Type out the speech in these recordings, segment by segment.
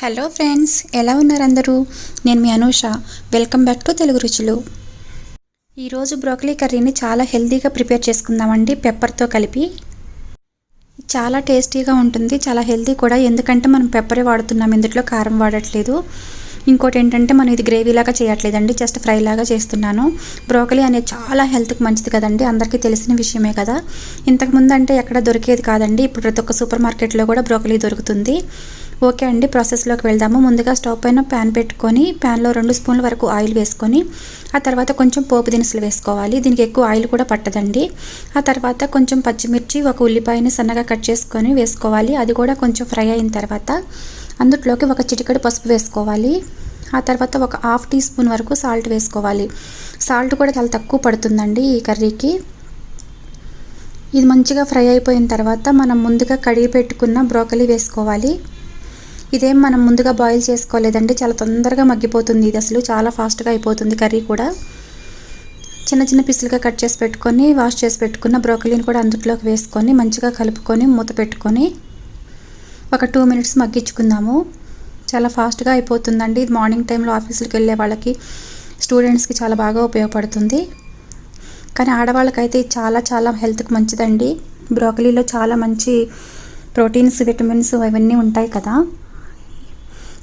Hello friends, ఎలా ఉన్నారు అందరూ? నేను మీ Anusha. Welcome back to Telugu Ruchulu. ఈరోజు బ్రోకలీ కర్రీని చాలా హెల్తీగా ప్రిపేర్ చేసుకుందామండి. పెప్పర్తో కలిపి చాలా టేస్టీగా ఉంటుంది, చాలా హెల్తీ కూడా. ఎందుకంటే మనం పెప్పరే వాడుతున్నాం, ఇందులో కారం వాడట్లేదు. ఇంకోటి ఏంటంటే మనం ఇది గ్రేవీలాగా చేయట్లేదండి, జస్ట్ ఫ్రై లాగా చేస్తున్నాను. బ్రోకలీ అనేది చాలా హెల్త్కి మంచిది కదండి, అందరికీ తెలిసిన విషయమే కదా. ఇంతకుముందు అంటే ఎక్కడ దొరికేది కాదండి, ఇప్పుడు ప్రతి ఒక్క సూపర్ మార్కెట్లో కూడా బ్రోకలీ దొరుకుతుంది. ఓకే అండి, ప్రాసెస్లోకి వెళ్దాము. ముందుగా స్టవ్ పైన ప్యాన్ పెట్టుకొని ప్యాన్లో 2 స్పూన్ల వరకు ఆయిల్ వేసుకొని ఆ తర్వాత కొంచెం పోపు దినుసులు వేసుకోవాలి. దీనికి ఎక్కువ ఆయిల్ కూడా పట్టదండి. ఆ తర్వాత కొంచెం పచ్చిమిర్చి, ఒక ఉల్లిపాయని సన్నగా కట్ చేసుకొని వేసుకోవాలి. అది కూడా కొంచెం ఫ్రై అయిన తర్వాత అందులోకి ఒక చిటికెడు పసుపు వేసుకోవాలి. ఆ తర్వాత ఒక 1/2 టీ స్పూన్ వరకు సాల్ట్ వేసుకోవాలి. సాల్ట్ కూడా చాలా తక్కువ పడుతుందండి ఈ కర్రీకి. ఇది మంచిగా ఫ్రై అయిపోయిన తర్వాత మనం ముందుగా కడిగి పెట్టుకున్న బ్రోకలీ వేసుకోవాలి. ఇదేం మనం ముందుగా బాయిల్ చేసుకోలేదండి, చాలా తొందరగా మగ్గిపోతుంది. ఇది అసలు చాలా ఫాస్ట్గా అయిపోతుంది కర్రీ కూడా. చిన్న చిన్న పీసులుగా కట్ చేసి పెట్టుకొని వాష్ చేసి పెట్టుకున్న బ్రోకలీని కూడా అందులోకి వేసుకొని మంచిగా కలుపుకొని మూత పెట్టుకొని ఒక 2 మినిట్స్ మగ్గించుకుందాము. చాలా ఫాస్ట్గా అయిపోతుందండి. ఇది మార్నింగ్ టైంలో ఆఫీసులకు వెళ్ళే వాళ్ళకి, స్టూడెంట్స్కి చాలా బాగా ఉపయోగపడుతుంది. కానీ ఆడవాళ్ళకైతే చాలా చాలా హెల్త్కి మంచిదండి. బ్రోకలీలో చాలా మంచి ప్రోటీన్స్, విటమిన్స్ అవన్నీ ఉంటాయి కదా.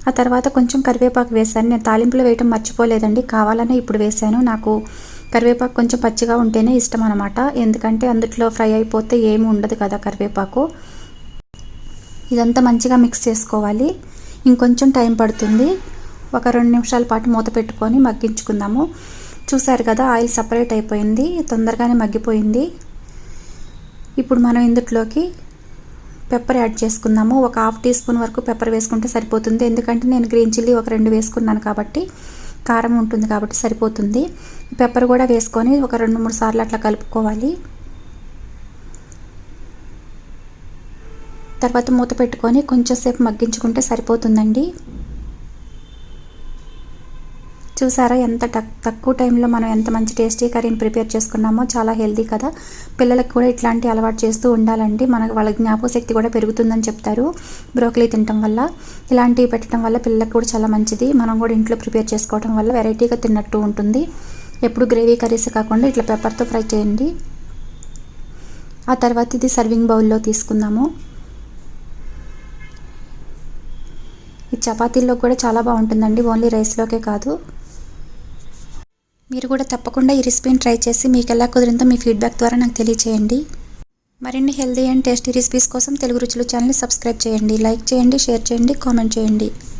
ఆ తర్వాత కొంచెం కరివేపాకు వేసాను. నేను తాలింపులో వేయటం మర్చిపోలేదండి, కావాలనే ఇప్పుడు వేసాను. నాకు కరివేపాకు కొంచెం పచ్చిగా ఉంటేనే ఇష్టం అనమాట, ఎందుకంటే అందులో ఫ్రై అయిపోతే ఏమి ఉండదు కదా కరివేపాకు. ఇదంతా మంచిగా మిక్స్ చేసుకోవాలి. ఇంకొంచెం టైం పడుతుంది. ఒక 2 నిమిషాల పాటు మూత పెట్టుకొని మగ్గించుకుందాము. చూసారు కదా, ఆయిల్ సపరేట్ అయిపోయింది, తొందరగానే మగ్గిపోయింది. ఇప్పుడు మనం ఇందులోకి పెప్పర్ యాడ్ చేసుకుందాము. ఒక 1/2 టీ స్పూన్ వరకు పెప్పర్ వేసుకుంటే సరిపోతుంది, ఎందుకంటే నేను గ్రీన్ చిల్లీ ఒక 2 వేసుకున్నాను కాబట్టి కారం ఉంటుంది కాబట్టి సరిపోతుంది. పెప్పర్ కూడా వేసుకొని ఒక 2-3 సార్లు అట్లా కలుపుకోవాలి. తర్వాత మూత పెట్టుకొని కొంచెం సేపు మగ్గించుకుంటే సరిపోతుందండి. చూసారా, ఎంత తక్కువ టైంలో మనం ఎంత మంచి టేస్టీ కర్రీని ప్రిపేర్ చేసుకున్నామో. చాలా హెల్తీ కదా, పిల్లలకు కూడా ఇట్లాంటి అలవాటు చేస్తూ ఉండాలండి. వాళ్ళ జ్ఞాపక శక్తి కూడా పెరుగుతుందని చెప్తారు బ్రోకలీ తినటం వల్ల. ఇలాంటివి పెట్టడం వల్ల పిల్లలకు కూడా చాలా మంచిది. మనం కూడా ఇంట్లో ప్రిపేర్ చేసుకోవడం వల్ల వెరైటీగా తిన్నట్టు ఉంటుంది. ఎప్పుడు గ్రేవీ కర్రీస్ కాకుండా ఇట్లా పెప్పర్తో ఫ్రై చేయండి. ఆ తర్వాత ఇది సర్వింగ్ బౌల్లో తీసుకుందాము. ఈ చపాతీల్లో కూడా చాలా బాగుంటుందండి, ఓన్లీ రైస్లోకే కాదు. మీరు కూడా తప్పకుండా ఈ రెసిపీని ట్రై చేసి మీకు ఎలా కుదిరిందో మీ ఫీడ్బ్యాక్ ద్వారా నాకు తెలియచేయండి. మరిన్ని హెల్తీ అండ్ టేస్టీ రెసిపీస్ కోసం తెలుగు రుచులు ఛానల్ని సబ్స్క్రైబ్ చేయండి, లైక్ చేయండి, షేర్ చేయండి, కామెంట్ చేయండి.